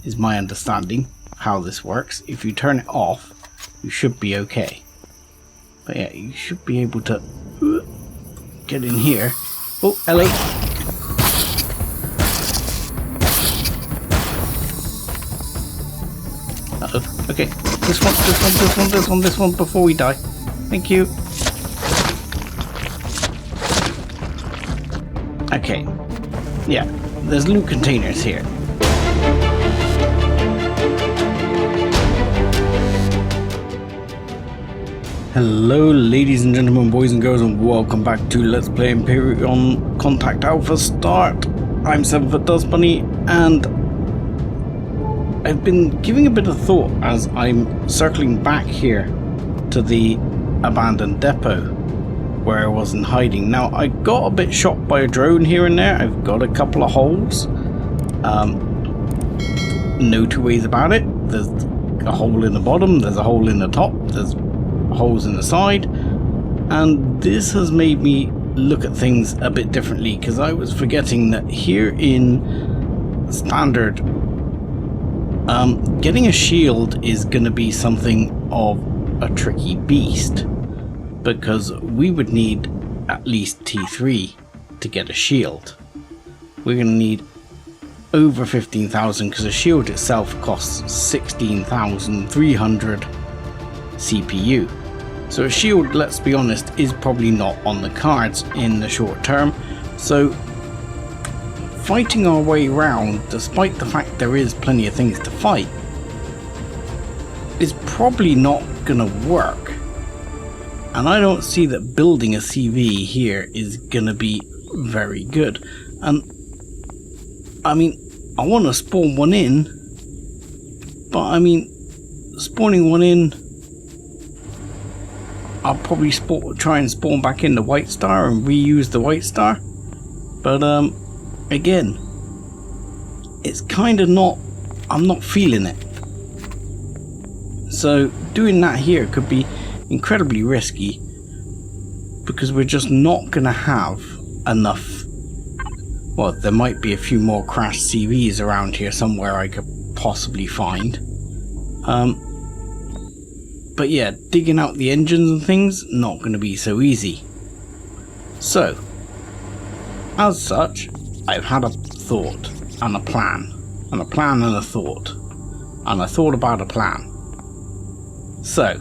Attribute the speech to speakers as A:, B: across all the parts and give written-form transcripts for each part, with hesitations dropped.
A: is my understanding how this works. If you turn it off, you should be okay. But yeah, you should be able to get in here. Oh, hello. Uh-oh. Okay, this one before we die. Thank you. Okay. Yeah, there's loot containers here. Hello ladies and gentlemen, boys and girls, and welcome back to Let's Play Empyrion Contact Alpha Start. I'm 7FootDustBunny, and I've been giving a bit of thought as I'm circling back here to the abandoned depot where I was in hiding. Now, I got a bit shot by a drone here and there. I've got a couple of holes. No two ways about it. There's a hole in the bottom, there's a hole in the top, there's holes in the side, and this has made me look at things a bit differently, because I was forgetting that here in standard, getting a shield is going to be something of a tricky beast, because we would need at least T3 to get a shield. We're going to need over 15,000 because a shield itself costs 16,300 CPU. So a shield, let's be honest, is probably not on the cards in the short term. So fighting our way around, despite the fact there is plenty of things to fight, is probably not gonna work. And I don't see that building a CV here is gonna be very good. And I mean, I want to spawn one in, but I mean, spawning one in, I'll probably try and spawn back in the white star and reuse the white star. But again, it's kind of not, I'm not feeling it. So doing that here could be incredibly risky, because we're just not going to have enough. Well, there might be a few more crashed CVs around here somewhere I could possibly find. But yeah, digging out the engines and things, not going to be so easy. So, as such, I've had a thought and a plan, and a plan and a thought, and I thought about a plan. So,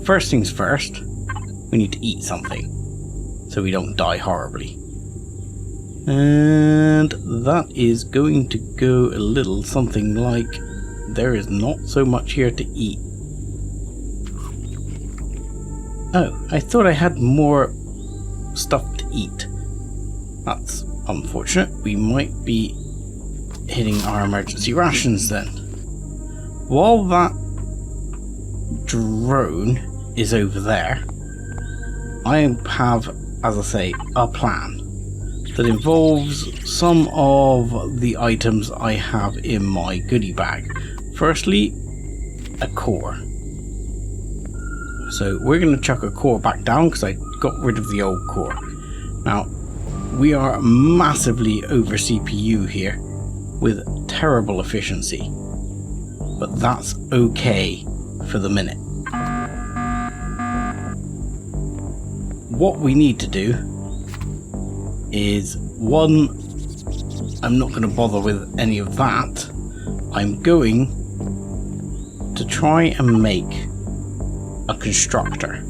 A: first things first, we need to eat something, so we don't die horribly. And that is going to go a little something like, there is not so much here to eat. Oh, I thought I had more stuff to eat. That's unfortunate. We might be hitting our emergency rations then. While that drone is over there, I have, as I say, a plan that involves some of the items I have in my goodie bag. Firstly, a core. So we're going to chuck a core back down because I got rid of the old core. Now, we are massively over CPU here with terrible efficiency, but that's okay for the minute. What we need to do is, one, I'm not going to bother with any of that. I'm going to try and make a constructor,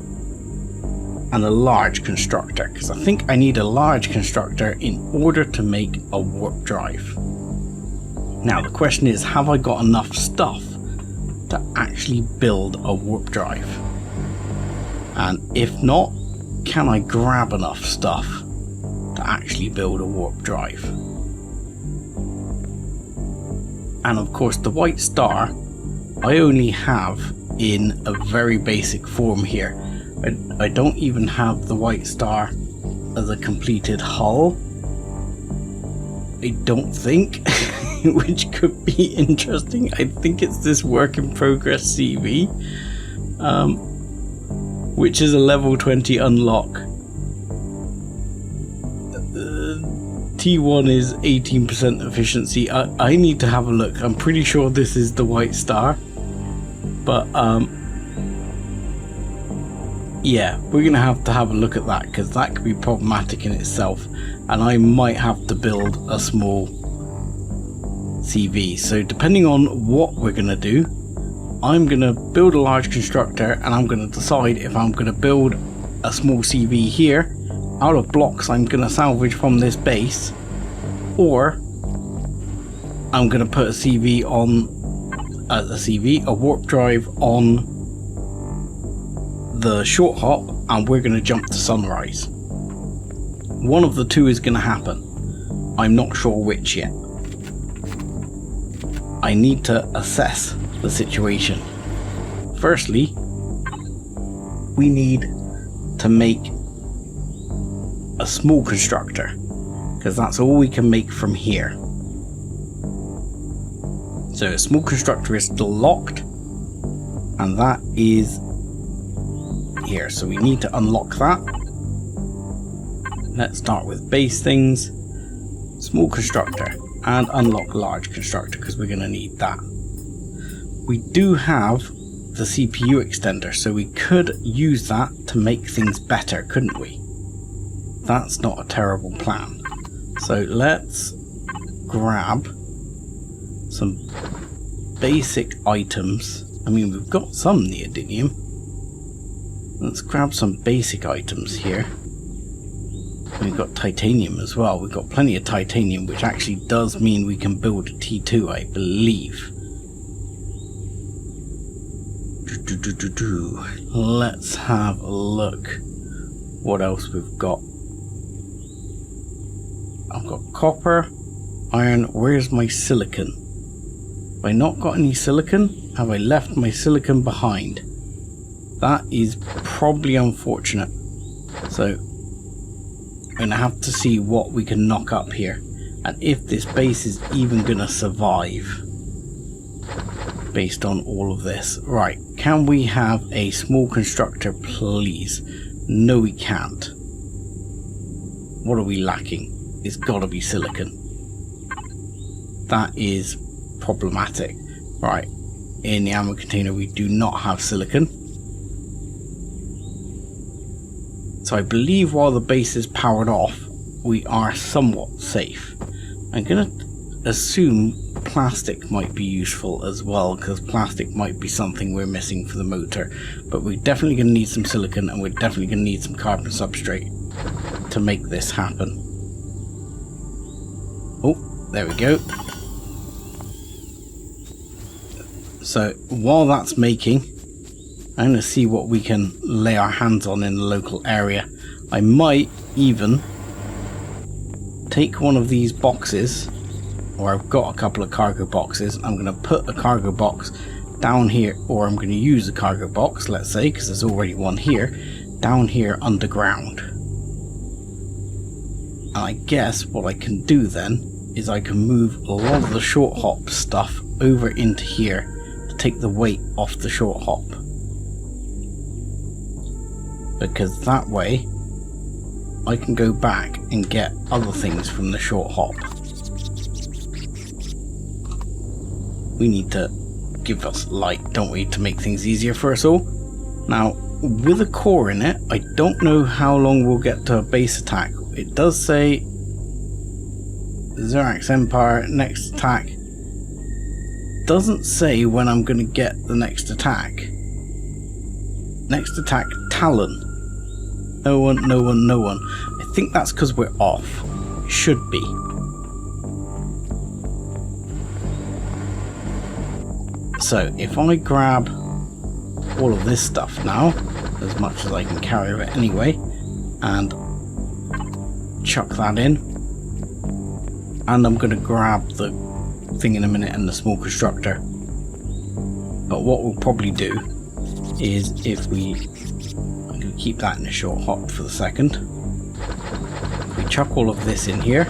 A: and a large constructor, because I think I need a large constructor in order to make a warp drive. Now the question is, have I got enough stuff to actually build a warp drive? And if not, can I grab enough stuff to actually build a warp drive? And of course the white star I only have in a very basic form here. I don't even have the white star as a completed hull, I don't think, which could be interesting. I think it's this work in progress CV, which is a level 20 unlock. T1 is 18% efficiency. I need to have a look. I'm pretty sure this is the white star, but yeah, we're gonna have to have a look at that, because that could be problematic in itself, and I might have to build a small CV. So depending on what we're gonna do, I'm gonna build a large constructor, and I'm gonna decide if I'm gonna build a small CV here out of blocks I'm gonna salvage from this base, or I'm gonna put a CV on a warp drive on the short hop, and we're going to jump to sunrise. One of the two is going to happen. I'm not sure which yet. I need to assess the situation. Firstly, we need to make a small constructor, because that's all we can make from here. So a small constructor is still locked, and that is here, so we need to unlock that. Let's start with base things, small constructor, and unlock large constructor, because we're going to need that. We do have the CPU extender, so we could use that to make things better, couldn't we? That's not a terrible plan. So let's grab some basic items. I mean, we've got some neodymium. Let's grab some basic items here. We've got titanium as well. We've got plenty of titanium, which actually does mean we can build a T2, I believe. Let's have a look what else we've got. I've got copper, iron. Where's my silicon? Have I not got any silicon? Have I left my silicon behind? That is probably unfortunate. So I'm going to have to see what we can knock up here, and if this base is even going to survive based on all of this. Right, can we have a small constructor, please? No, we can't. What are we lacking? It's got to be silicon. That is problematic. Right, in the ammo container we do not have silicon. So I believe while the base is powered off, we are somewhat safe. I'm going to assume plastic might be useful as well, because plastic might be something we're missing for the motor. But we're definitely going to need some silicon, and we're definitely going to need some carbon substrate to make this happen. Oh, there we go. So while that's making, I'm going to see what we can lay our hands on in the local area. I might even take one of these boxes, or I've got a couple of cargo boxes. I'm going to put a cargo box down here, or I'm going to use a cargo box, let's say, because there's already one here, down here underground. And I guess what I can do then is I can move a lot of the short hop stuff over into here to take the weight off the short hop. Because that way I can go back and get other things from the short hop. We need to give us light, don't we, to make things easier for us all. Now, with a core in it, I don't know how long we'll get to a base attack. It does say Xerax Empire, next attack. Doesn't say when I'm going to get the next attack. Next attack, Talon. No one, no one, no one. I think that's because we're off. It should be. So if I grab all of this stuff now, as much as I can carry of it anyway, and chuck that in, and I'm going to grab the thing in a minute and the small constructor. But what we'll probably do is, if we, I'm going to keep that in a short hop for the second. If we chuck all of this in here.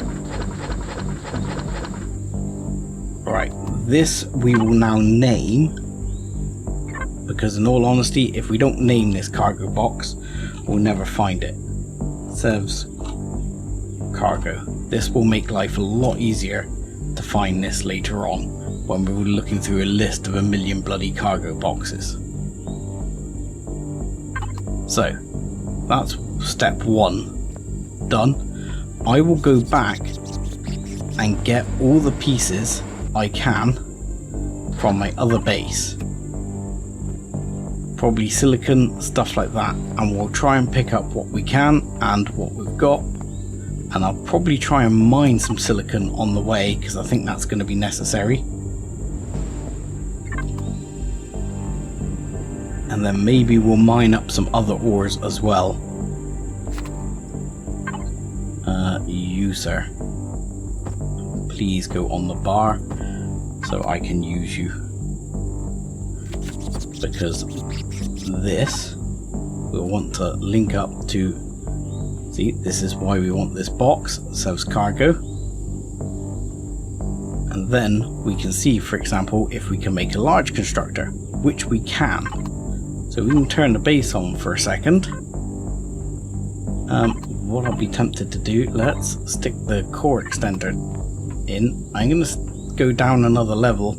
A: Right, this we will now name, because in all honesty, if we don't name this cargo box, we'll never find it. Sev's cargo. This will make life a lot easier to find this later on when we're looking through a list of 1,000,000 bloody cargo boxes. So that's step 1 done. I will go back and get all the pieces I can from my other base, probably silicon, stuff like that, and we'll try and pick up what we can and what we've got, and I'll probably try and mine some silicon on the way because I think that's going to be necessary, and then maybe we'll mine up some other ores as well. You sir, please go on the bar so I can use you, because this we'll want to link up to. See, this is why we want this box that serves cargo, and then we can see, for example, if we can make a large constructor, which we can. So we can turn the base on for a second. What I'll be tempted to do, let's stick the core extender in. I'm going to go down another level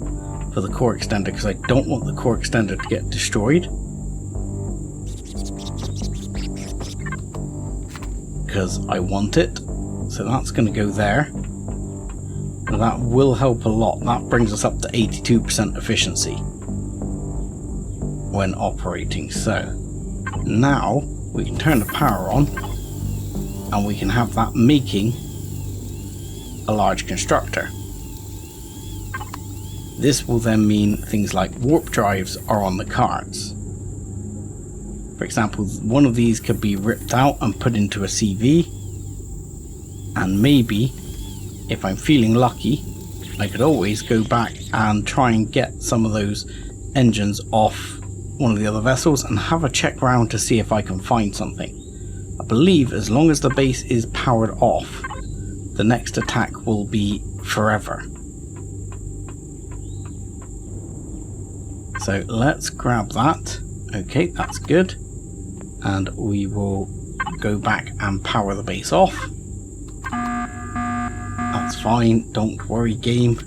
A: for the core extender because I don't want the core extender to get destroyed, because I want it. So that's going to go there, and that will help a lot. That brings us up to 82% efficiency when operating. So now we can turn the power on and we can have that making a large constructor. This will then mean things like warp drives are on the cards. For example, one of these could be ripped out and put into a CV, and maybe, if I'm feeling lucky, I could always go back and try and get some of those engines off one of the other vessels and have a check round to see if I can find something. I believe as long as the base is powered off, the next attack will be forever. So let's grab that. Okay, that's good. And we will go back and power the base off. That's fine, don't worry game.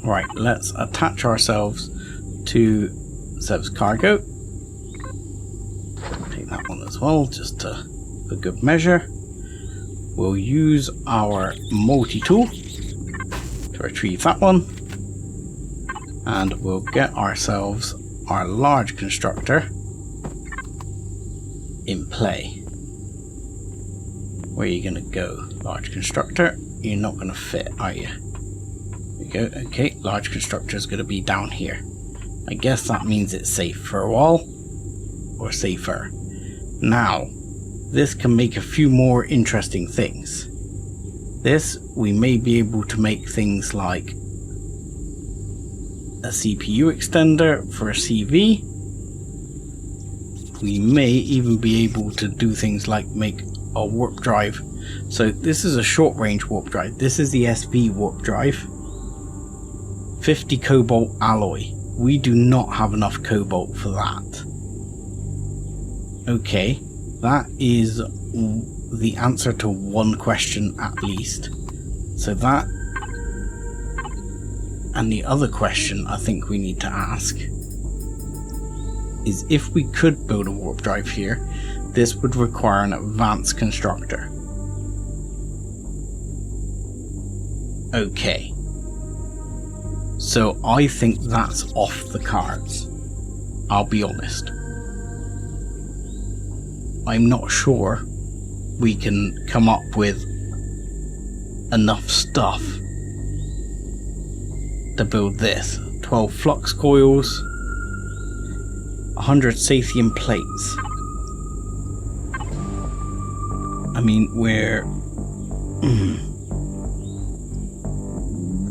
A: Right, let's attach ourselves to Seb's cargo. Take that one as well, just for good measure. We'll use our multi-tool to retrieve that one, and we'll get ourselves our large constructor in play. Where are you going to go, large constructor? You're not going to fit, are you? There we go. Okay, large constructor is going to be down here. I guess that means it's safe for a while, or safer. Now, this can make a few more interesting things. This, we may be able to make things like a CPU extender for a CV. We may even be able to do things like make a warp drive. So this is a short range warp drive. This is the SV warp drive. 50 cobalt alloy. We do not have enough cobalt for that. Okay, that is the answer to one question at least. So that, and the other question I think we need to ask is if we could build a warp drive here, this would require an advanced constructor. Okay. So I think that's off the cards. I'll be honest. I'm not sure we can come up with enough stuff to build this. 12 flux coils, 100 Sathian plates. I mean,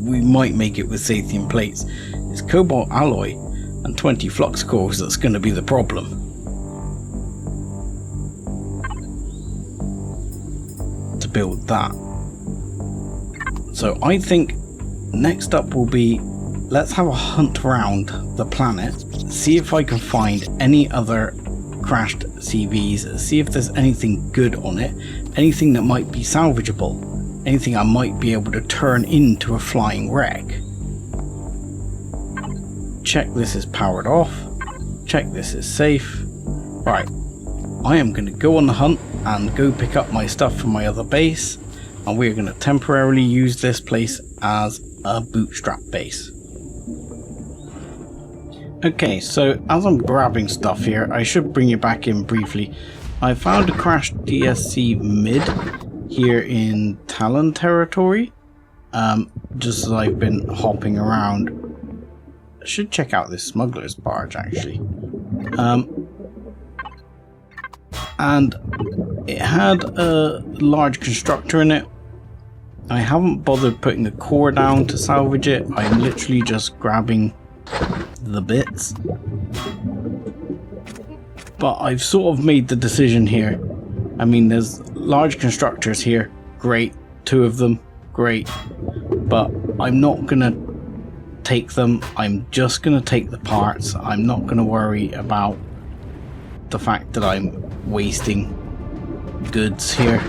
A: we might make it with Sathian plates. It's cobalt alloy and 20 flux cores that's going to be the problem. To build that. So I think next up will be, let's have a hunt around the planet, see if I can find any other crashed CVs, see if there's anything good on it, anything that might be salvageable, anything I might be able to turn into a flying wreck. Check this is powered off. Check this is safe. Right, I am going to go on the hunt and go pick up my stuff from my other base, and we're going to temporarily use this place as a bootstrap base. Okay, so as I'm grabbing stuff here, I should bring you back in briefly. I found a crashed DSC mid here in Talon territory, just as I've been hopping around. I should check out this smuggler's barge actually. And it had a large constructor in it. I haven't bothered putting a core down to salvage it. I'm literally just grabbing the bits. But I've sort of made the decision here. I mean, there's large constructors here, great, 2 of them, great, but I'm not gonna take them. I'm just gonna take the parts. I'm not gonna worry about the fact that I'm wasting goods here.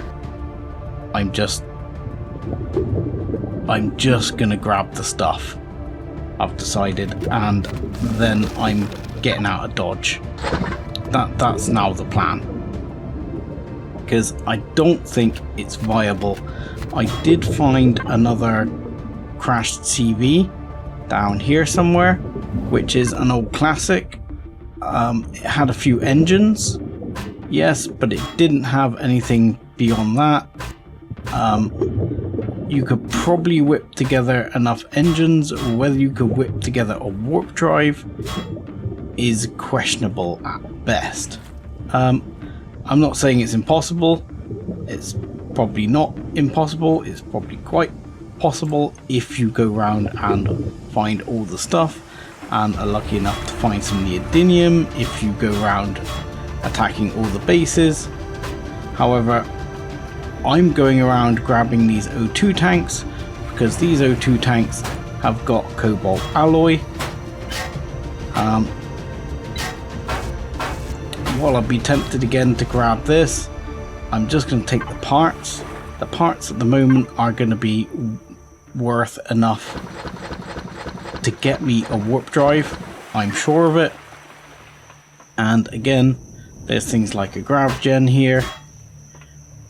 A: I'm just gonna grab the stuff, I've decided, and then I'm getting out of Dodge. That's now the plan, because I don't think it's viable. I did find another crashed CV down here somewhere, which is an old classic. It had a few engines, yes, but it didn't have anything beyond that. You could probably whip together enough engines. Whether you could whip together a warp drive is questionable at best. I'm not saying it's impossible. It's probably not impossible. It's probably quite possible if you go around and find all the stuff and are lucky enough to find some neodymium, if you go around attacking all the bases. However, I'm going around grabbing these O2 tanks because these O2 tanks have got cobalt alloy. While I'd be tempted again to grab this, I'm just going to take the parts. The parts at the moment are going to be worth enough to get me a warp drive, I'm sure of it. And again, there's things like a grav gen here,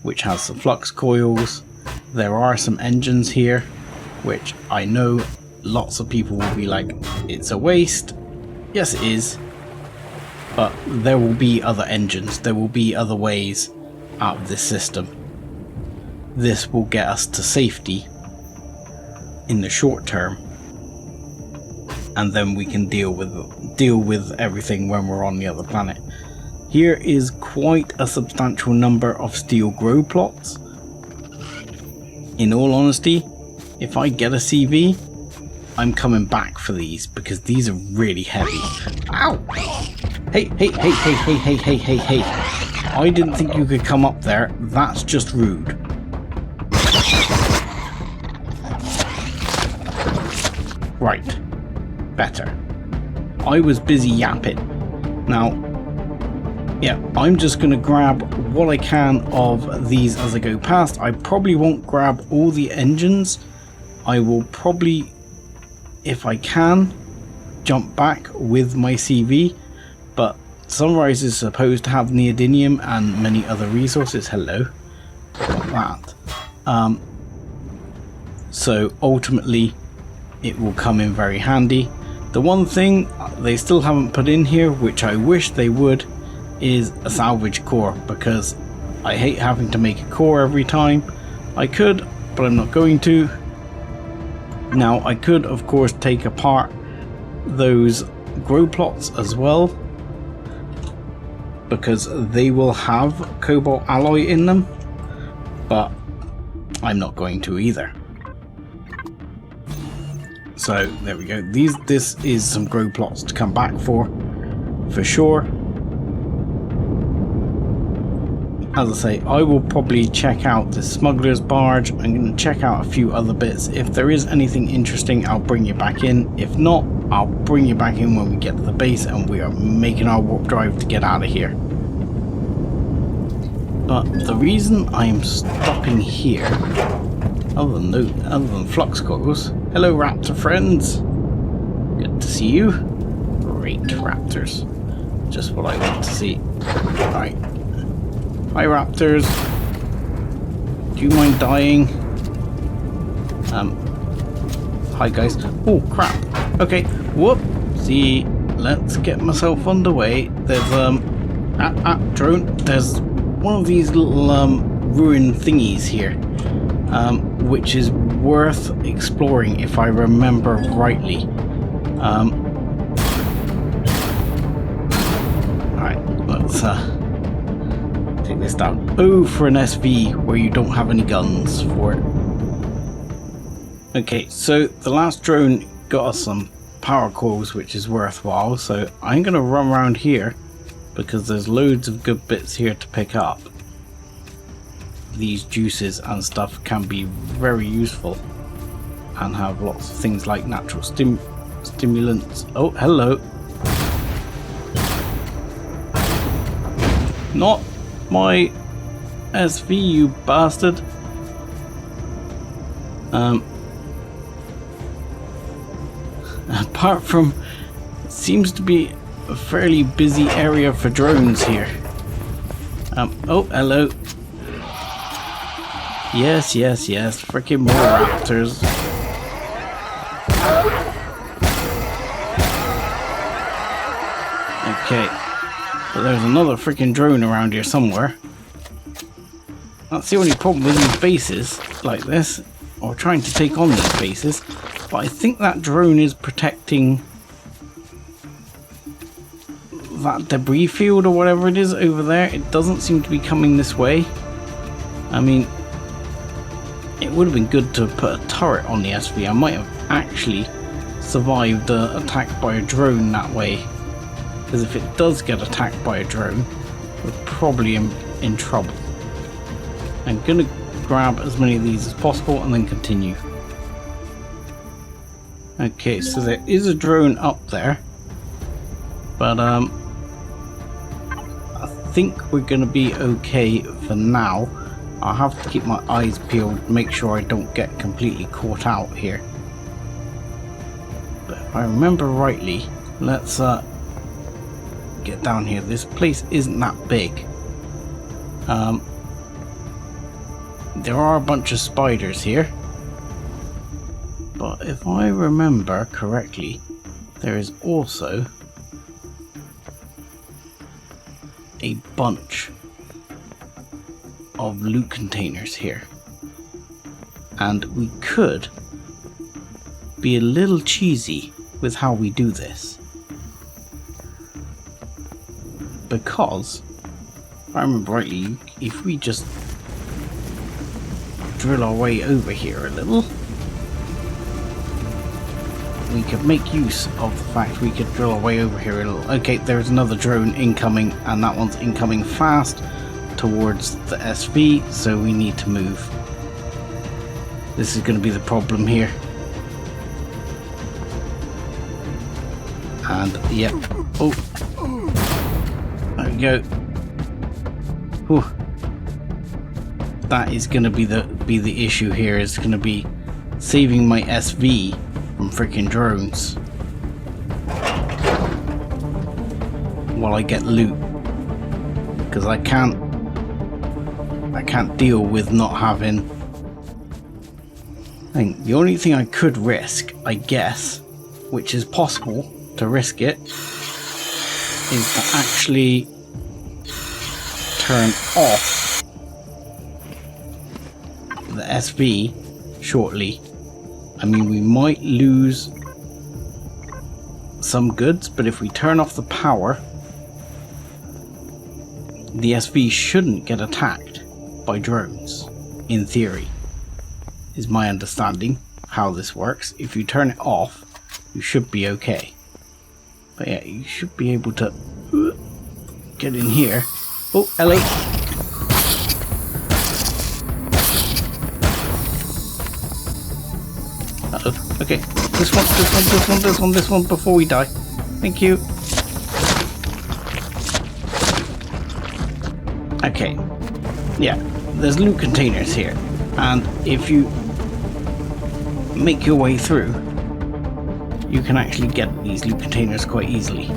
A: which has some flux coils. There are some engines here, which I know lots of people will be like, it's a waste. Yes, it is. But there will be other engines. There will be other ways out of this system. This will get us to safety in the short term, and then we can deal with everything when we're on the other planet. Here is quite a substantial number of steel grow plots. In all honesty, if I get a CV, I'm coming back for these because these are really heavy. Ow! Hey. I didn't think you could come up there. That's just rude. Right. Better. I was busy yapping. Now, yeah, I'm just going to grab what I can of these as I go past. I probably won't grab all the engines. I will probably, if I can, jump back with my CV. But Sunrise is supposed to have neodymium and many other resources. Hello. Got that. So ultimately, it will come in very handy. The one thing they still haven't put in here, which I wish they would, is a salvage core, because I hate having to make a core every time. I could, but I'm not going to. Now, I could, of course, take apart those grow plots as well, because they will have cobalt alloy in them, but I'm not going to either. So there we go. This is some grow plots to come back for sure. As I say, I will probably check out the smuggler's barge. I'm going to check out a few other bits. If there is anything interesting, I'll bring you back in. If not, I'll bring you back in when we get to the base and we are making our warp drive to get out of here. But the reason I'm stopping here, other than flux coils. Hello, raptor friends. Good to see you. Great raptors. Just what I want to see. Alright. Hi, raptors. Do you mind dying? Hi, guys. Oh, crap. Okay. Whoop. See, let's get myself underway. There's, drone. There's one of these little, ruin thingies here, which is worth exploring if I remember rightly. Alright, let's, take this down. Oh, for an SV where you don't have any guns for it. Okay, so the last drone got us some power coils, which is worthwhile, so I'm going to run around here because there's loads of good bits here to pick up. These juices and stuff can be very useful and have lots of things like natural stimulants. Oh, hello. Not my SV, you bastard. Apart from, it seems to be a fairly busy area for drones here. Oh, hello. Yes, freaking more raptors. Okay, but there's another freaking drone around here somewhere. That's the only problem with these bases like this, or trying to take on these bases. But I think that drone is protecting that debris field or whatever it is over there. It doesn't seem to be coming this way. I mean, it would have been good to put a turret on the SV. I might have actually survived attack by a drone that way. Because if it does get attacked by a drone, we're probably in trouble. I'm going to grab as many of these as possible and then continue. Okay, so there is a drone up there. But I think we're going to be okay for now. I'll have to keep my eyes peeled to make sure I don't get completely caught out here. But if I remember rightly, let's get down here. This place isn't that big. There are a bunch of spiders here. But if I remember correctly, there is also a bunch of loot containers here, and we could be a little cheesy with how we do this, because if I remember rightly, if we just drill our way over here a little, we could make use of the fact we could drill our way over here a little. Okay, there's another drone incoming, and that one's incoming fast towards the SV, so we need to move. This is going to be the problem here. And yep. Oh, there we go. Whew. That is going to be the issue here. Is going to be saving my SV from freaking drones while I get loot, because I can't deal with not having. I think the only thing I could risk, I guess, which is possible to risk it, is to actually turn off the SV shortly. I mean, we might lose some goods, but if we turn off the power, the SV shouldn't get attacked by drones, in theory, is my understanding how this works. If you turn it off, you should be okay. But yeah, you should be able to get in here. Oh, hello. Uh-oh. Okay, this one before we die. Thank you. yeah, there's loot containers here, and if you make your way through, you can actually get these loot containers quite easily.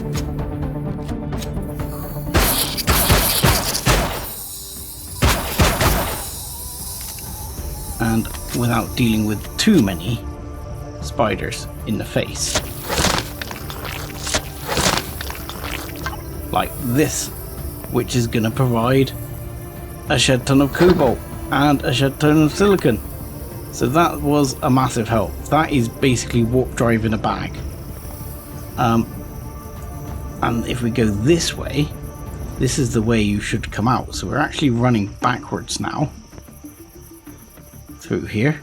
A: And without dealing with too many spiders in the face. Like this, which is going to provide a shed ton of cobalt and a shed ton of silicon. So that was a massive help. That is basically warp drive in a bag. And if we go this way, this is the way you should come out. So we're actually running backwards now. Through here.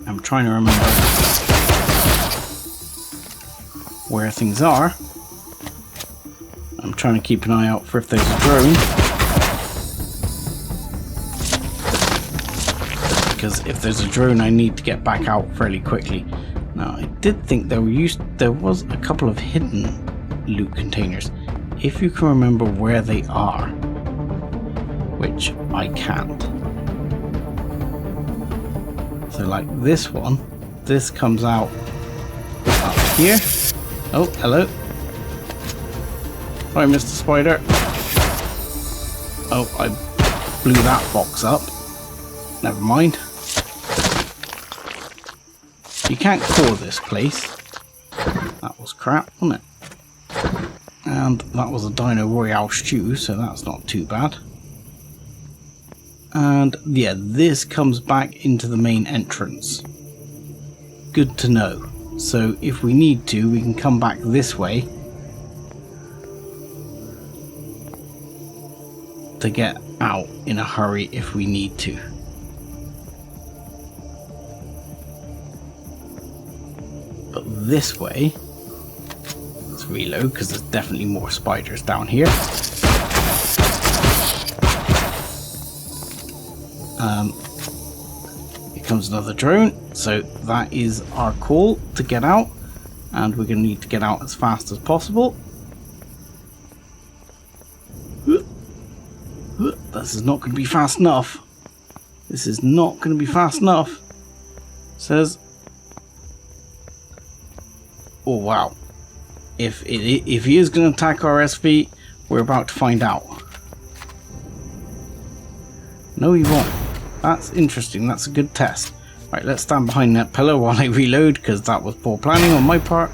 A: I'm trying to remember where things are. I'm trying to keep an eye out for if there's a drone. Because if there's a drone, I need to get back out fairly quickly. Now, I did think there was a couple of hidden loot containers. If you can remember where they are, which I can't. So like this one, this comes out up here. Oh, hello. Sorry, Mr. Spider. Oh, I blew that box up. Never mind. You can't core this place. That was crap, wasn't it? And that was a Dino Royale stew, so that's not too bad. And yeah, this comes back into the main entrance. Good to know. So if we need to, we can come back this way to get out in a hurry if we need to. But this way, let's reload because there's definitely more spiders down here. Here comes another drone, so that is our call to get out, and we're going to need to get out as fast as possible. This is not going to be fast enough. This is not going to be fast enough. It says, oh wow, if he is going to attack our SV, we're about to find out. No, he won't. That's interesting. That's a good test. Right, let's stand behind that pillar while I reload, because that was poor planning on my part.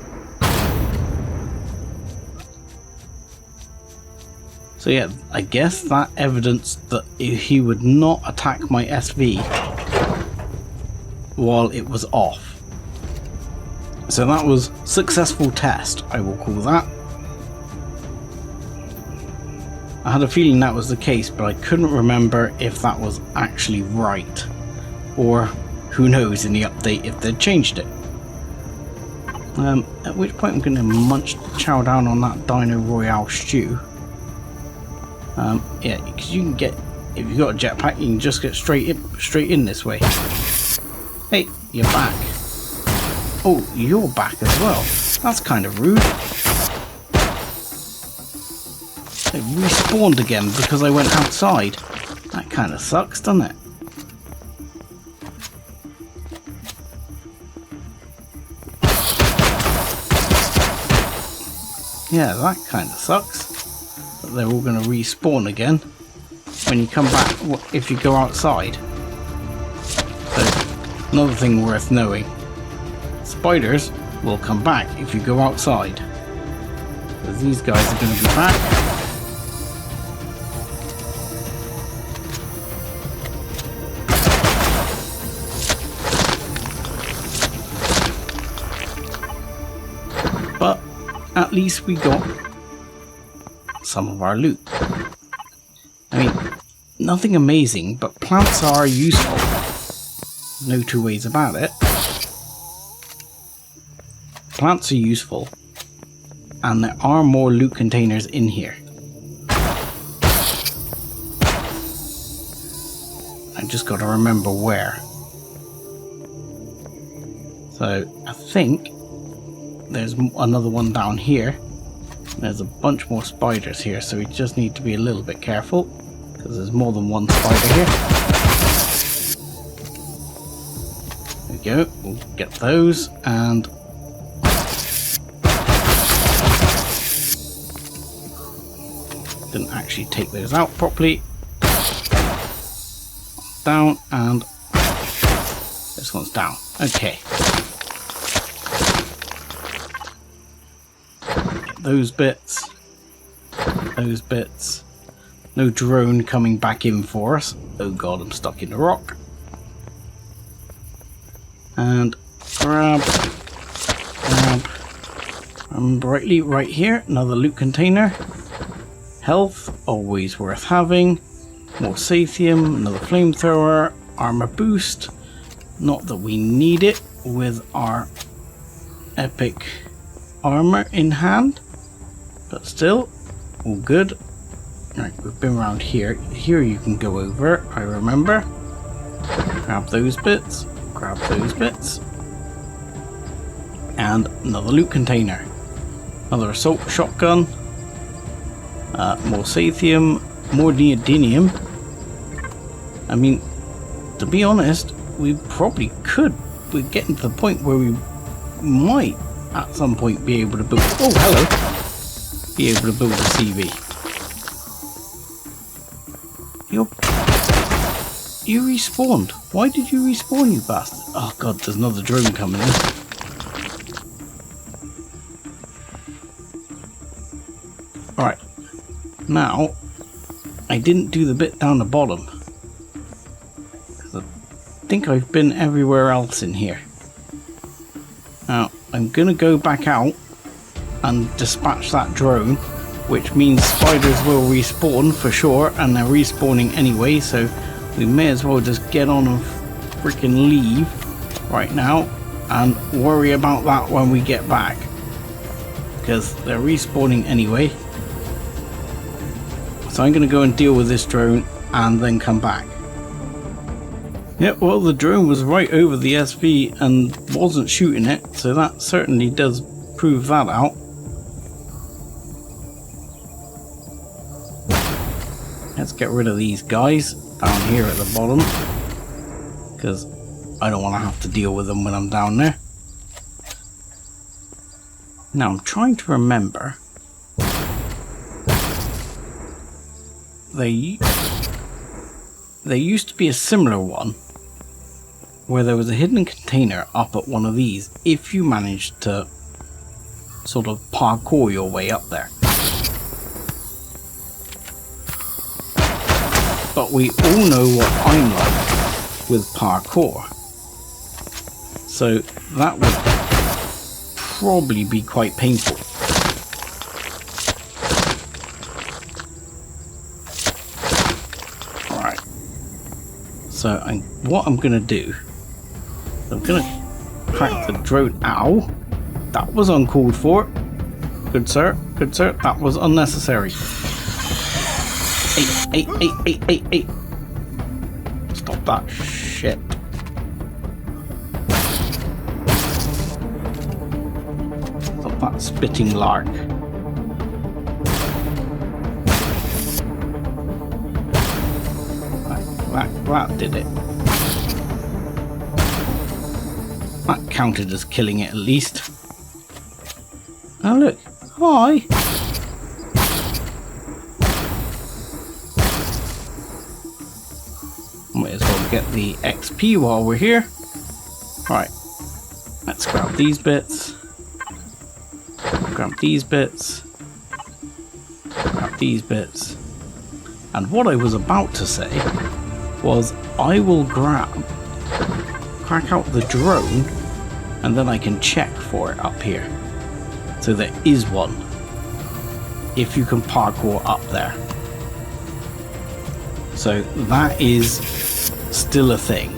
A: So yeah, I guess that evidenced that he would not attack my SV while it was off. So that was successful test, I will call that. I had a feeling that was the case, but I couldn't remember if that was actually right. Or, who knows, in the update if they'd changed it. At which point I'm going to chow down on that Dino Royale stew. Yeah, because you can get, if you've got a jetpack, you can just get straight in this way. Hey, you're back. Oh, you're back as well. That's kind of rude. They respawned again because I went outside. That kind of sucks, doesn't it? Yeah, that kind of sucks. But they're all going to respawn again when you come back, if you go outside. So, another thing worth knowing. Spiders will come back if you go outside. Because these guys are going to be back. But at least we got some of our loot. I mean, nothing amazing, but plants are useful. No two ways about it. Plants are useful, and there are more loot containers in here. I just got to remember where. So I think there's another one down here. There's a bunch more spiders here, so we just need to be a little bit careful, because there's more than one spider here. There we go, we'll get those, and didn't actually take those out properly. Down, and this one's down. Okay. Those bits. Those bits. No drone coming back in for us. Oh god, I'm stuck in the rock. And grab. Brightly right here. Another loot container. Health, always worth having. More Sathium, another flamethrower. Armor boost. Not that we need it with our epic armor in hand. But still, all good. Right, we've been around here. Here you can go over, I remember. Grab those bits. Grab those bits. And another loot container. Another assault shotgun. More Sathium. More neodymium. I mean, to be honest, we probably could. We're getting to the point where we might, at some point, be able to build... Oh, hello! Be able to build a CV. You respawned. Why did you respawn, you bastard? Oh god, there's another drone coming in. Alright. Now, I didn't do the bit down the bottom. I think I've been everywhere else in here. Now, I'm gonna go back out and dispatch that drone, which means spiders will respawn for sure, and they're respawning anyway, so we may as well just get on and freaking leave right now and worry about that when we get back, because they're respawning anyway. So I'm going to go and deal with this drone and then come back. Yeah, well, the drone was right over the SV and wasn't shooting it, so that certainly does prove that out. Let's get rid of these guys down here at the bottom, because I don't want to have to deal with them when I'm down there. Now I'm trying to remember. There used to be a similar one where there was a hidden container up at one of these if you managed to sort of parkour your way up there. But we all know what I'm like with parkour. So that would probably be quite painful. Alright. So what I'm going to do, I'm going to crack the drone. Ow! That was uncalled for. Good sir, that was unnecessary. Hey. Stop that shit. Stop that spitting lark. That did it. That counted as killing it at least. Oh look, hi. Might as well get the XP while we're here. Right, let's grab these bits. Grab these bits. Grab these bits. And what I was about to say was I will crack out the drone, and then I can check for it up here. So there is one, if you can parkour up there. So that is still a thing.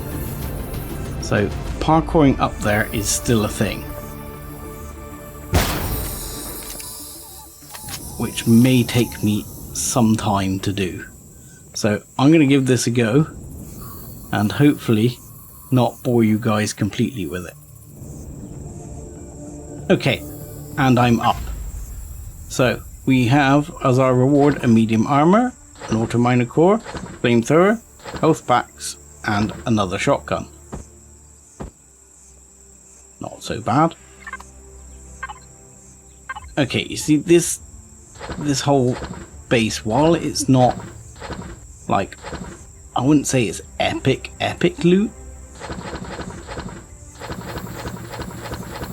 A: So parkouring up there is still a thing, which may take me some time to do. So I'm going to give this a go and hopefully not bore you guys completely with it. Okay, and I'm up. So we have as our reward a medium armor, an auto miner core, flamethrower, health packs, and another shotgun. Not so bad. Okay, you see this whole base, while it's not like, I wouldn't say it's epic loot,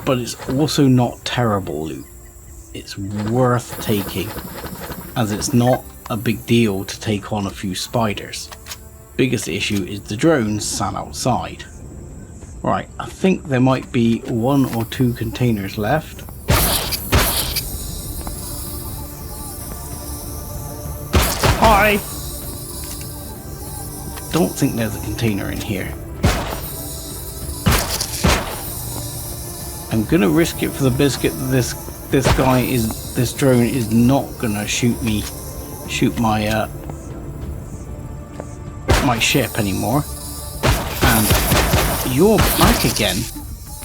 A: but it's also not terrible loot. It's worth taking, as it's not a big deal to take on a few spiders. Biggest issue is the drones sat outside. Right, I think there might be 1 or 2 containers left. Hi! Don't think there's a container in here. I'm gonna risk it for the biscuit that this drone is not gonna shoot my my ship anymore. And you're back again.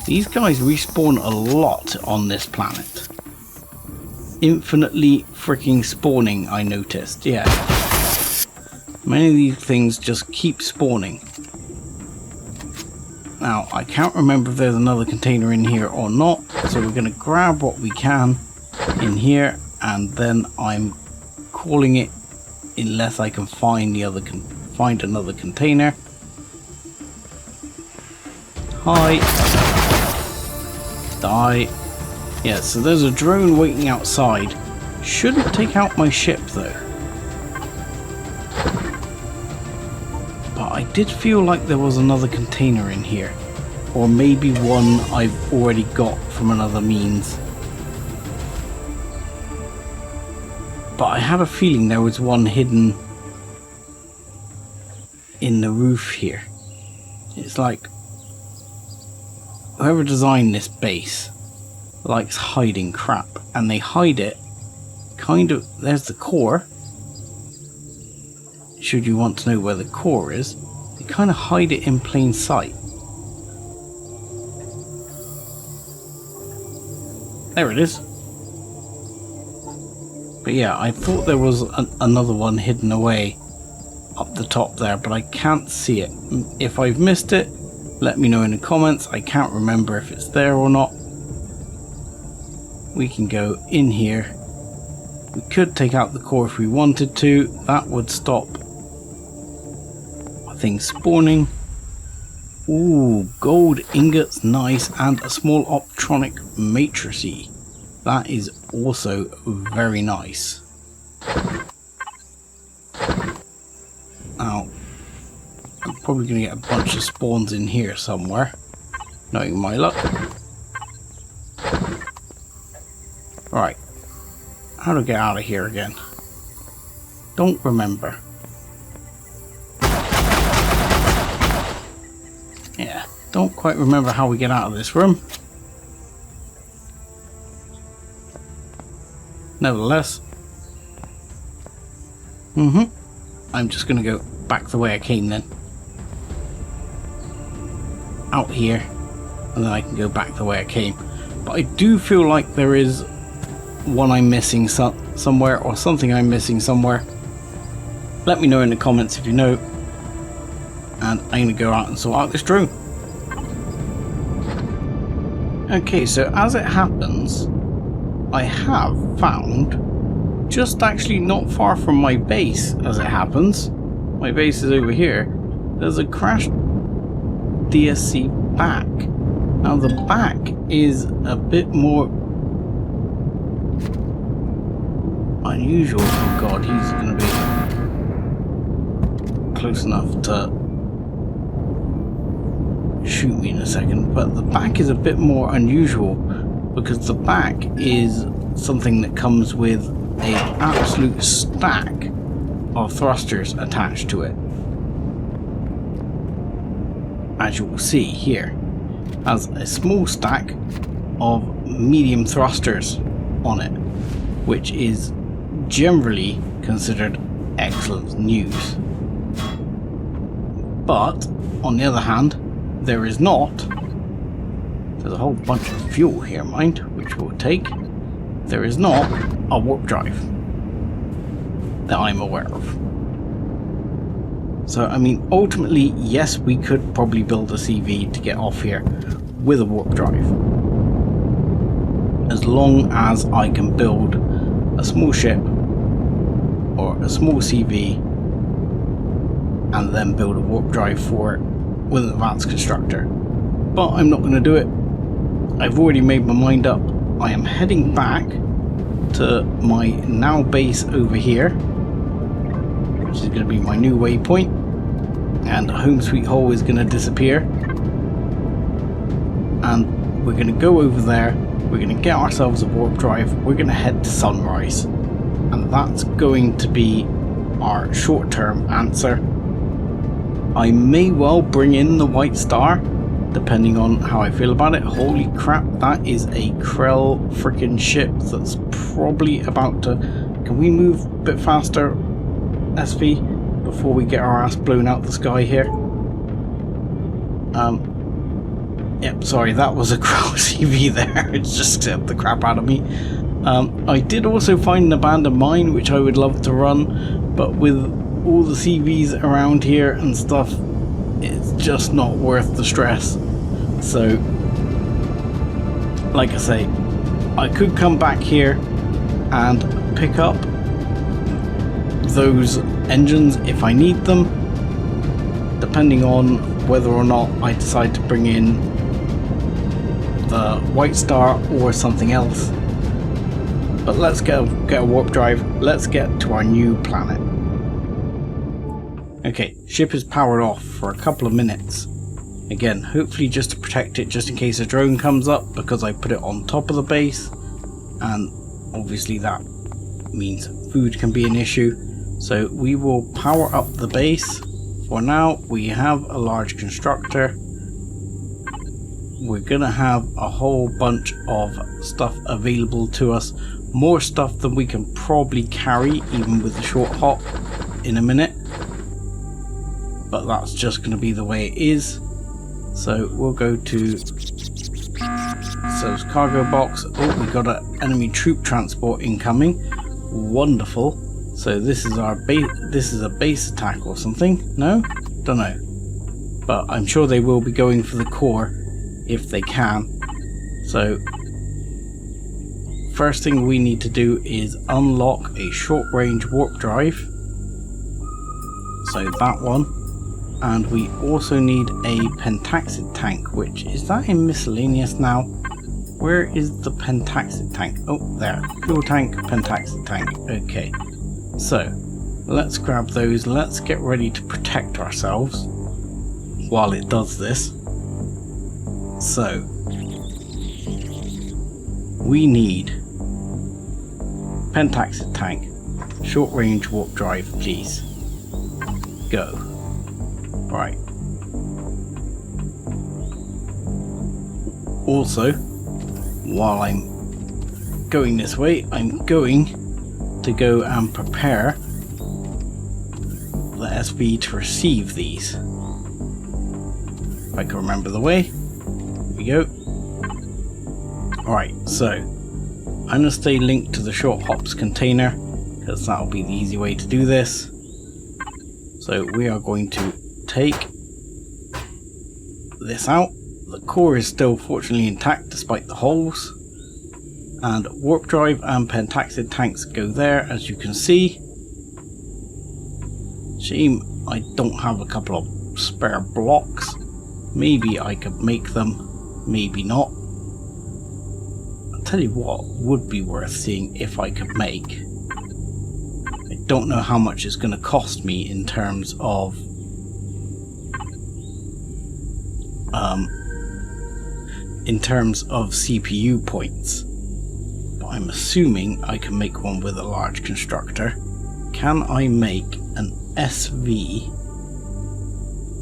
A: These guys respawn a lot on this planet. Infinitely freaking spawning, I noticed, yeah. Many of these things just keep spawning. Now, I can't remember if there's another container in here or not, so we're going to grab what we can in here, and then I'm calling it unless I can find another container. Hi. Die. Yeah, so there's a drone waiting outside. Shouldn't take out my ship though. But I did feel like there was another container in here. Or maybe one I've already got from another means. But I had a feeling there was one hidden in the roof here. It's like whoever designed this base likes hiding crap, and they hide it kind of, there's the core. Should you want to know where the core is, they kind of hide it in plain sight. There it is. But yeah, I thought there was another one hidden away up the top there, but I can't see it. If I've missed it, let me know in the comments. I can't remember if it's there or not. We can go in here. We could take out the core if we wanted to. That would stop things spawning. Ooh, gold ingots, nice, and a small optronic matrixy. That is also very nice. Now, I'm probably going to get a bunch of spawns in here somewhere, knowing my luck. Right, how to get out of here again? Don't remember. Yeah, don't quite remember how we get out of this room. Nevertheless, I'm just going to go back the way I came then. Out here, and then I can go back the way I came. But I do feel like there is one I'm missing somewhere, or something I'm missing somewhere. Let me know in the comments if you know. And I'm going to go out and sort out this drone. Okay, so as it happens, I have found, just actually not far from my base as it happens, my base is over here, there's a crashed DSC back. Now the back is a bit more unusual. Oh god, he's going to be close enough to shoot me in a second, but the back is a bit more unusual because the back is something that comes with an absolute stack of thrusters attached to it. As you will see here, has a small stack of medium thrusters on it, which is generally considered excellent news. But on the other hand, there is not. There's a whole bunch of fuel here, mind, which we'll take. there is not a warp drive that I'm aware of. So, I mean, ultimately, yes, we could probably build a CV to get off here with a warp drive. As long as I can build a small ship or a small CV and then build a warp drive for it with an advanced constructor. But I'm not going to do it. I've already made my mind up. I am heading back to my now base over here, which is going to be my new waypoint, and Home Sweet Hole is going to disappear, and we're going to go over there, we're going to get ourselves a warp drive, we're going to head to Sunrise, and that's going to be our short-term answer. I may well bring in the White Star, depending on how I feel about it. Holy crap, that is a Krell freaking ship that's probably about to... Can we move a bit faster, SV, before we get our ass blown out the sky here? Yep, sorry, that was a Krell CV there. It's just scared the crap out of me. I did also find an abandoned mine, which I would love to run, but with all the CVs around here and stuff, it's just not worth the stress. So, like I say, I could come back here and pick up those engines if I need them, depending on whether or not I decide to bring in the White Star or something else. But let's get a warp drive, let's get to our new planet. Okay, ship is powered off for a couple of minutes. Again, hopefully just to protect it, just in case a drone comes up, because I put it on top of the base, and obviously that means food can be an issue. So we will power up the base. For now, we have a large constructor. We're gonna have a whole bunch of stuff available to us, more stuff than we can probably carry even with the short hop in a minute, but that's just going to be the way it is. So we'll go to cargo box. Oh, we got an enemy troop transport incoming. Wonderful. So this is our base. This is a base attack or something. No, don't know, but I'm sure they will be going for the core if they can. So first thing we need to do is unlock a short range warp drive. So that one. And we also need a pentaxid tank, which is that in miscellaneous now? Where is the pentaxid tank? Oh, there. Fuel tank, pentaxid tank. Okay. So, let's grab those. Let's get ready to protect ourselves while it does this. So, we need pentaxid tank, short range warp drive, please. Go. Right. Also, while I'm going this way, I'm going to go and prepare the SV to receive these. If I can remember the way. Here we go. Alright, so I'm going to stay linked to the short hops container, because that'll be the easy way to do this. So we are going to take this out. The core is still fortunately intact despite the holes, and warp drive and pentaxid tanks go there, as you can see. Shame I don't have a couple of spare blocks. Maybe I could make them, maybe not. I'll tell you what would be worth seeing if I could make. I don't know how much it's going to cost me in terms of CPU points, but I'm assuming I can make one with a large constructor. Can I make an SV?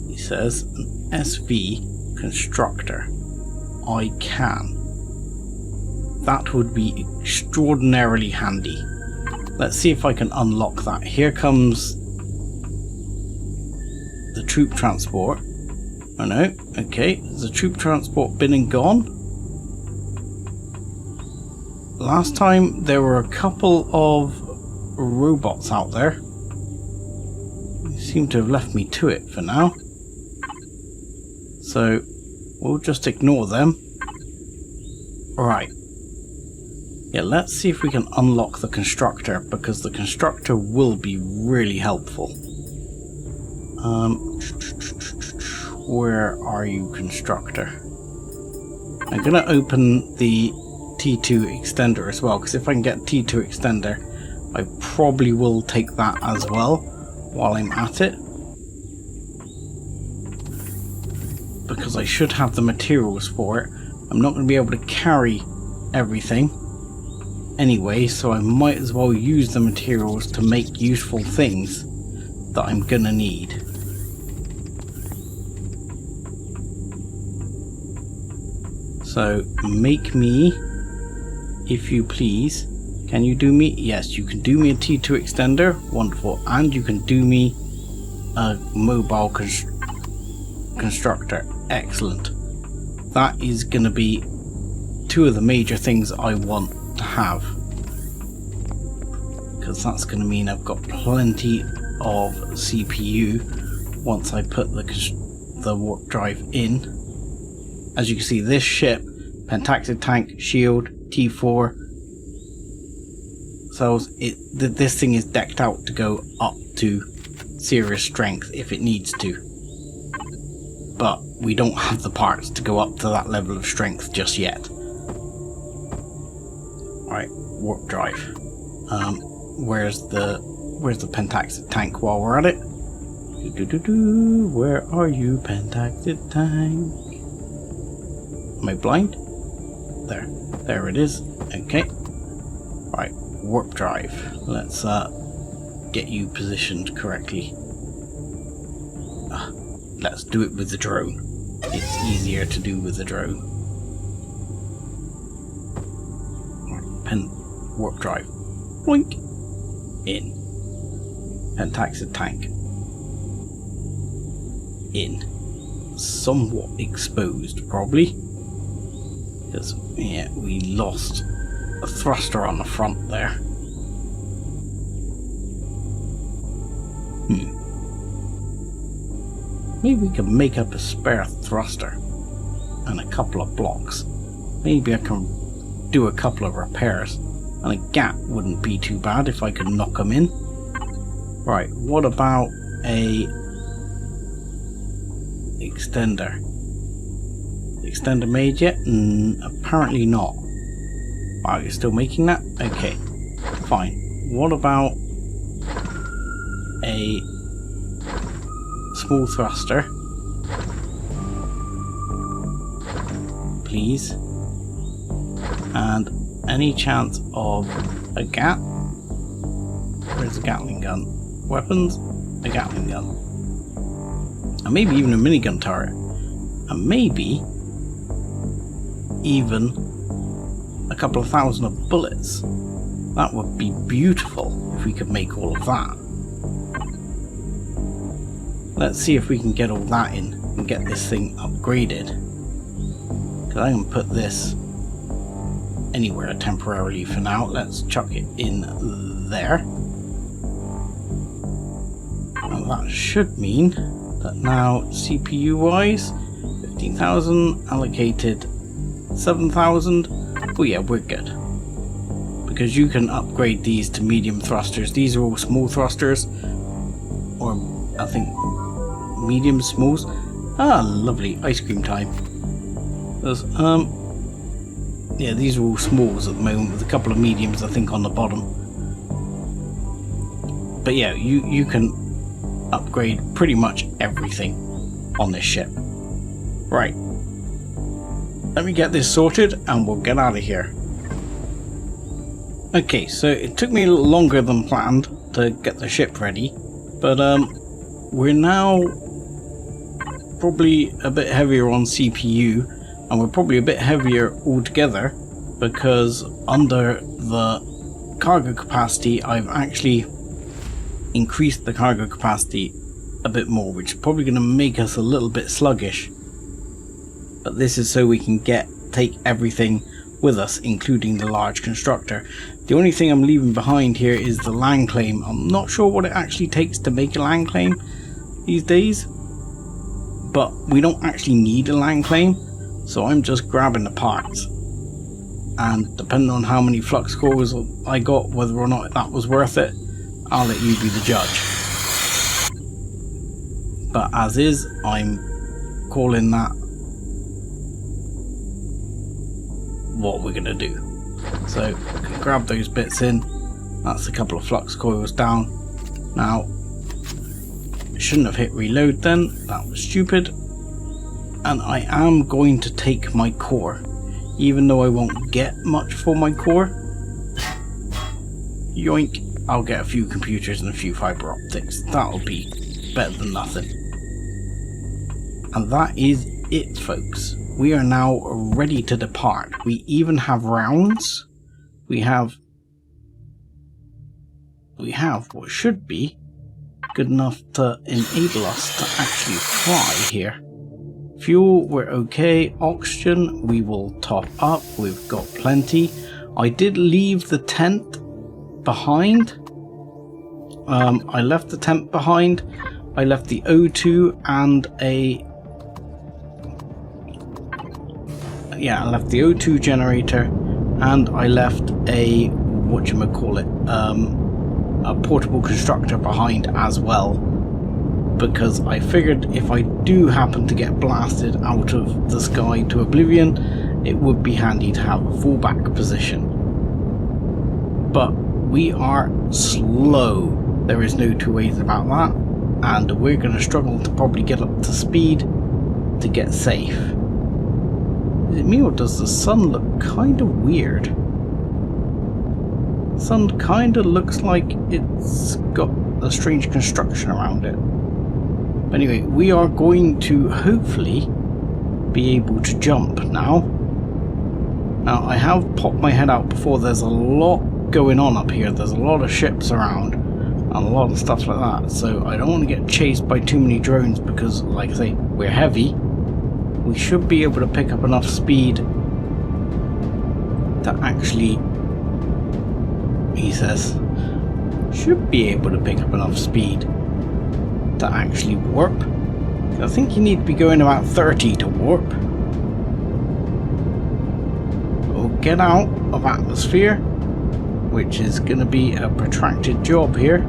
A: He says an SV constructor. I can. That would be extraordinarily handy. Let's see if I can unlock that. Here comes the troop transport. Oh no, okay, has the troop transport been and gone? last time there were a couple of robots out there. They seem to have left me to it for now. So we'll just ignore them. Right. Yeah, let's see if we can unlock the constructor, because the constructor will be really helpful. Where are you, constructor? I'm gonna open the T2 extender as well, because if I can get T2 extender, I probably will take that as well while I'm at it, because I should have the materials for it. I'm not going to be able to carry everything anyway, so I might as well use the materials to make useful things that I'm gonna need. So make me, if you please, can you do me? Yes, you can do me a T2 extender. Wonderful. And you can do me a mobile constructor. Excellent. That is going to be two of the major things I want to have, because that's going to mean I've got plenty of CPU once I put the warp drive in. As you can see, this ship, Pentaxid tank, shield, T4 cells, this thing is decked out to go up to serious strength if it needs to. But we don't have the parts to go up to that level of strength just yet. Right, warp drive. Where's the Pentaxid tank while we're at it? Where are you, Pentaxid tank? Am I blind? There it is. Okay. Right, warp drive. Let's get you positioned correctly. Let's do it with the drone. It's easier to do with the drone. Right, warp drive. Boink. In. Pentaxid tank. In. Somewhat exposed, probably. Because, yeah, we lost a thruster on the front there. Maybe we can make up a spare thruster and a couple of blocks. Maybe I can do a couple of repairs, and a gap wouldn't be too bad if I could knock them in. Right, what about a extender? Extender made yet? Apparently not. Wow, you're still making that? Okay, fine. What about a small thruster? Please. And any chance of a gap? Where's the Gatling gun? Weapons? A Gatling gun. And maybe even a minigun turret. And maybe even a couple of thousand of bullets. That would be beautiful if we could make all of that. Let's see if we can get all that in and get this thing upgraded. Because I can put this anywhere temporarily for now. Let's chuck it in there. And that should mean that now CPU wise, 15,000 allocated 7,000. Oh yeah, we're good. Because you can upgrade these to medium thrusters. These are all small thrusters. Or I think medium smalls. Ah, lovely. Ice cream time. Yeah, these are all smalls at the moment with a couple of mediums I think on the bottom. But yeah, you can upgrade pretty much everything on this ship. Right. Let me get this sorted and we'll get out of here. Okay, so it took me a little longer than planned to get the ship ready, but we're now probably a bit heavier on CPU, and we're probably a bit heavier altogether because under the cargo capacity I've actually increased the cargo capacity a bit more, which is probably going to make us a little bit sluggish. But this is so we can take everything with us, including the large constructor. The only thing I'm leaving behind here is the land claim. I'm not sure what it actually takes to make a land claim these days, but we don't actually need a land claim, so I'm just grabbing the parts. And depending on how many flux cores I got, whether or not that was worth it, I'll let you be the judge. But as is, I'm calling that what we're going to do. So we can grab those bits in. That's a couple of flux coils down. Now, I shouldn't have hit reload then. That was stupid. And I am going to take my core. Even though I won't get much for my core. Yoink. I'll get a few computers and a few fiber optics. That'll be better than nothing. And that is it, folks. We are now ready to depart. We even have rounds. We have what should be good enough to enable us to actually fly here. Fuel, we're okay. Oxygen, we will top up. We've got plenty. I did leave the tent behind. I left the tent behind. I left the O2 and I left the O2 generator, and I left a a portable constructor behind as well, because I figured if I do happen to get blasted out of the sky to oblivion, it would be handy to have a fallback position. But we are slow, there is no two ways about that, and we're going to struggle to probably get up to speed to get safe. Is it me, or does the sun look kind of weird? The sun kind of looks like it's got a strange construction around it. But anyway, we are going to hopefully be able to jump now. Now, I have popped my head out before. There's a lot going on up here. There's a lot of ships around and a lot of stuff like that. So I don't want to get chased by too many drones because, like I say, we're heavy. We should be able to pick up enough speed to actually, he says, should be able to pick up enough speed to actually warp. I think you need to be going about 30 to warp. We'll get out of atmosphere, which is going to be a protracted job here.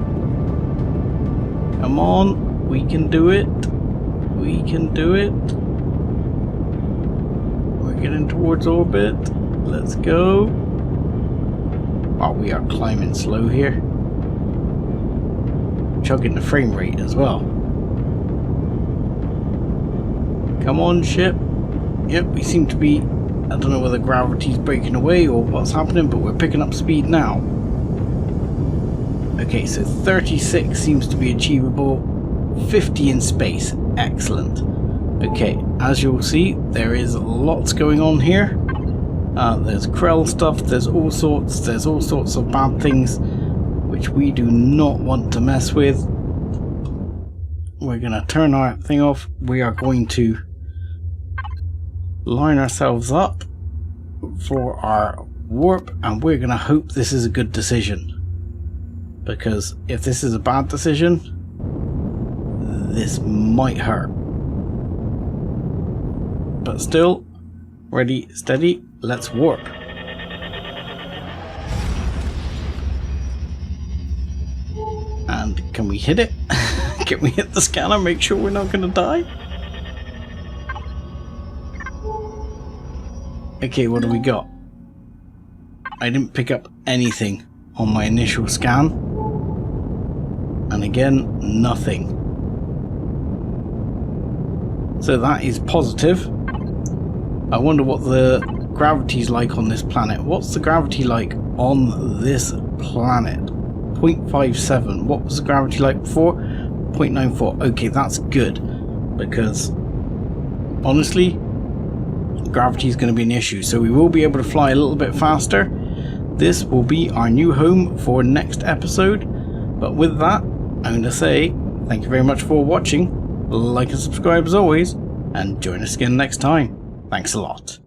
A: Come on, we can do it. We can do it. Getting towards orbit. Let's go. Oh, we are climbing slow here. Chugging the frame rate as well. Come on, ship. Yep, we seem to be, I don't know whether gravity's breaking away or what's happening, but we're picking up speed now. Okay, so 36 seems to be achievable. 50 in space. Excellent. Okay, as you'll see, there is lots going on here. There's Krell stuff, there's all sorts of bad things which we do not want to mess with. We're going to turn our thing off. We are going to line ourselves up for our warp, and we're going to hope this is a good decision. Because if this is a bad decision, this might hurt. But still, ready, steady, let's warp. And can we hit it? Can we hit the scanner, make sure we're not going to die? Okay, what do we got? I didn't pick up anything on my initial scan. And again, nothing. So that is positive. I wonder what the gravity's like on this planet. What's the gravity like on this planet? 0.57. What was the gravity like before? 0.94. Okay, that's good. Because, honestly, gravity is going to be an issue. So we will be able to fly a little bit faster. This will be our new home for next episode. But with that, I'm going to say thank you very much for watching. Like and subscribe as always. And join us again next time. Thanks a lot.